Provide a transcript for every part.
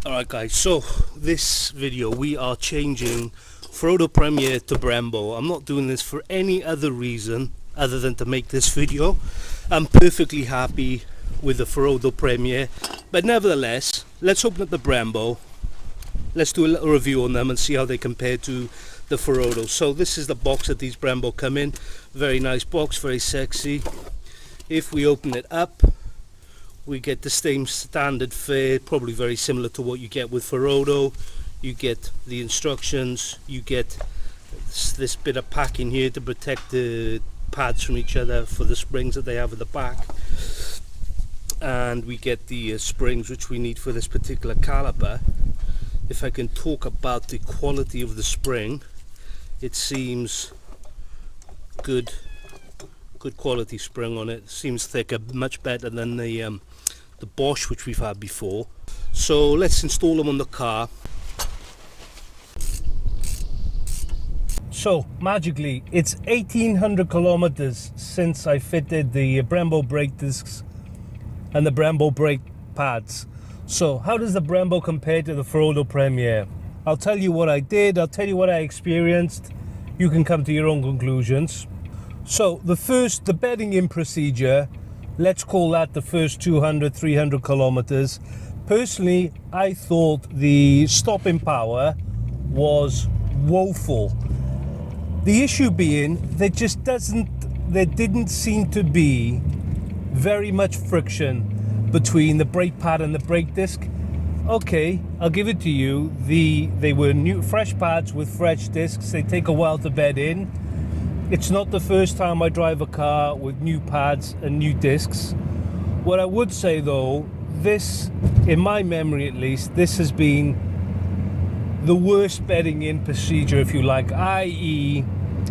Alright guys, so this video we are changing Ferodo Premier to Brembo. I'm not doing this for any other reason other than to make this video. I'm perfectly happy with the Ferodo Premier, but nevertheless, let's open up the Brembo. Let's do a little review on them and see how they compare to the Ferodo. So this is the box that these Brembo come in. Very nice box, very sexy. If we open it up, we get the same standard fare, probably very similar to what you get with Ferodo. You get the instructions, you get this bit of packing here to protect the pads from each other for the springs that they have at the back, and we get the springs which we need for this particular caliper. If I can talk about the quality of the spring, it seems good quality spring on it. Seems thicker, much better than the Bosch which we've had before. So let's install them on the car. So magically, it's 1800 kilometers since I fitted the Brembo brake discs and the Brembo brake pads. So how does the Brembo compare to the Ferodo Premier? I'll tell you what I did, I'll tell you what I experienced. You can come to your own conclusions. So the bedding in procedure, let's call that the first 200-300 kilometers. Personally, I thought the stopping power was woeful. The issue being, there didn't seem to be very much friction between the brake pad and the brake disc. Okay, I'll give it to you. They were new, fresh pads with fresh discs. They take a while to bed in. It's not the first time I drive a car with new pads and new discs. What I would say though, this, in my memory at least, this has been the worst bedding in procedure, if you like, i.e.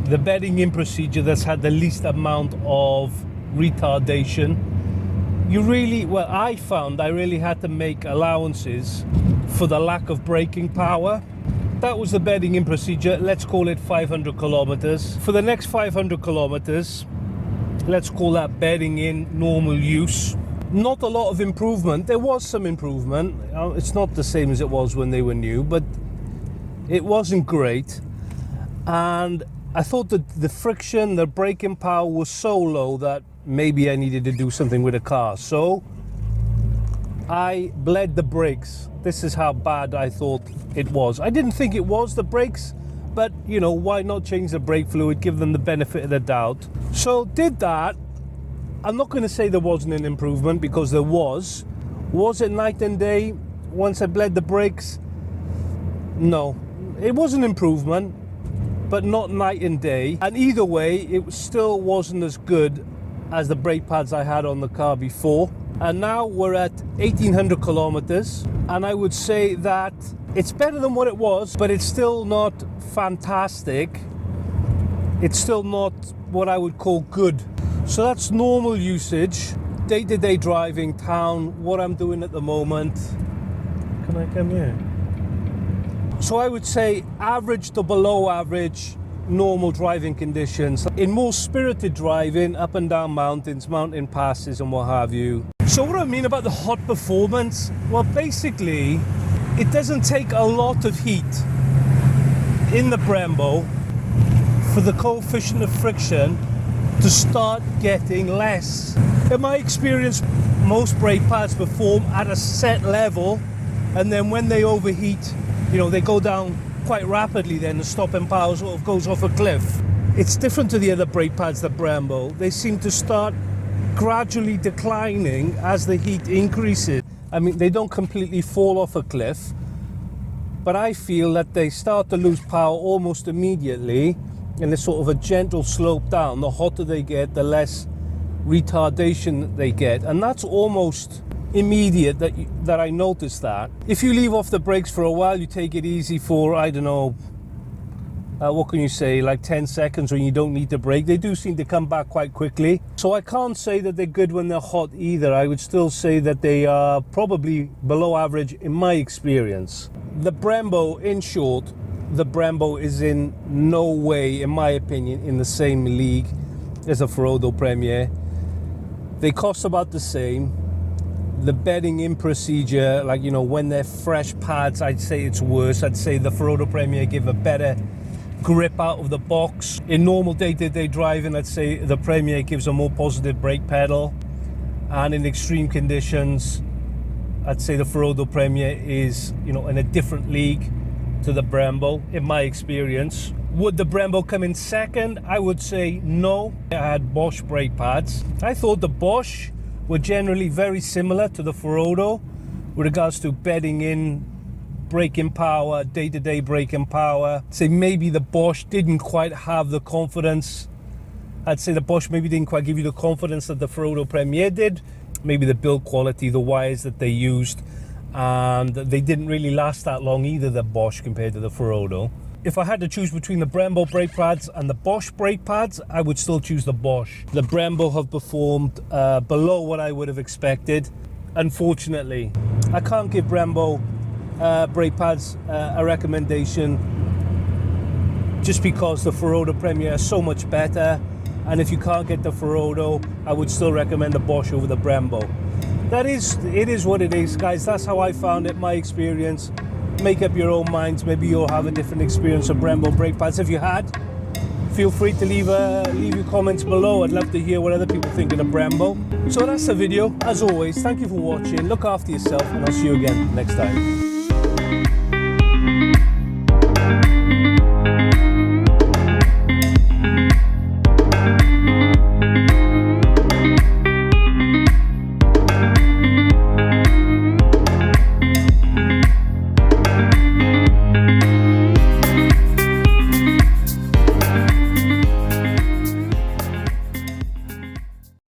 the bedding in procedure that's had the least amount of retardation. I found I really had to make allowances for the lack of braking power. That was the bedding in procedure. Let's call it 500 kilometers. For the next 500 kilometers, let's call that bedding in normal use. Not a lot of improvement. There was some improvement. It's not the same as it was when they were new, but it wasn't great. And I thought that the friction, the braking power was so low that maybe I needed to do something with the car. So I bled the brakes. This is how bad I thought it was. I didn't think it was the brakes, but you know, why not change the brake fluid, give them the benefit of the doubt. So did that. I'm not going to say there wasn't an improvement, because there was. Was it night and day once I bled the brakes? No, it was an improvement, but not night and day. And either way, it still wasn't as good as the brake pads I had on the car before. And now we're at 1800 kilometers, and I would say that it's better than what it was, but it's still not fantastic. It's still not what I would call good. So that's normal usage, day-to-day driving, town, what I'm doing at the moment. Can I come here? So I would say average to below average, normal driving conditions. In more spirited driving, up and down mountains, mountain passes and what have you. So what I mean about the hot performance, well basically it doesn't take a lot of heat in the Brembo for the coefficient of friction to start getting less. In my experience, most brake pads perform at a set level, and then when they overheat, you know, they go down quite rapidly. Then the stopping power sort of goes off a cliff. It's different to the other brake pads, the Brembo. They seem to start gradually declining as the heat increases. I mean, they don't completely fall off a cliff, but I feel that they start to lose power almost immediately, and there's sort of a gentle slope down. The hotter they get, the less retardation they get, and that's almost immediate that I noticed that. If you leave off the brakes for a while, you take it easy for, I don't know, what can you say, like 10 seconds when you don't need to brake, they do seem to come back quite quickly. So I can't say that they're good when they're hot either. I would still say that they are probably below average in my experience. The Brembo, in short, the Brembo is in no way, in my opinion, in the same league as a Ferodo Premier. They cost about the same. The bedding in procedure, like, you know, when they're fresh pads, I'd say it's worse. I'd say the Ferodo Premier give a better grip out of the box. In normal day-to-day driving, I'd say the Premier gives a more positive brake pedal. And in extreme conditions, I'd say the Ferodo Premier is, you know, in a different league to the Brembo, in my experience. Would the Brembo come in second? I would say no. I had Bosch brake pads. I thought the Bosch were generally very similar to the Ferodo with regards to bedding in, braking power, day-to-day braking power. I'd say maybe the Bosch didn't quite have the confidence. I'd say the Bosch maybe didn't quite give you the confidence that the Ferodo Premier did. Maybe the build quality, the wires that they used, and they didn't really last that long either, the Bosch compared to the Ferodo. If I had to choose between the Brembo brake pads and the Bosch brake pads, I would still choose the Bosch. The Brembo have performed below what I would have expected, unfortunately. I can't give Brembo brake pads a recommendation just because the Ferodo Premier is so much better. And if you can't get the Ferodo, I would still recommend the Bosch over the Brembo. It is what it is, guys. That's how I found it, my experience. Make up your own minds. Maybe you'll have a different experience of Brembo brake pads. If you had, feel free to leave your comments below. I'd love to hear what other people think of the Brembo. So that's the video. As always, thank you for watching. Look after yourself, and I'll see you again next time.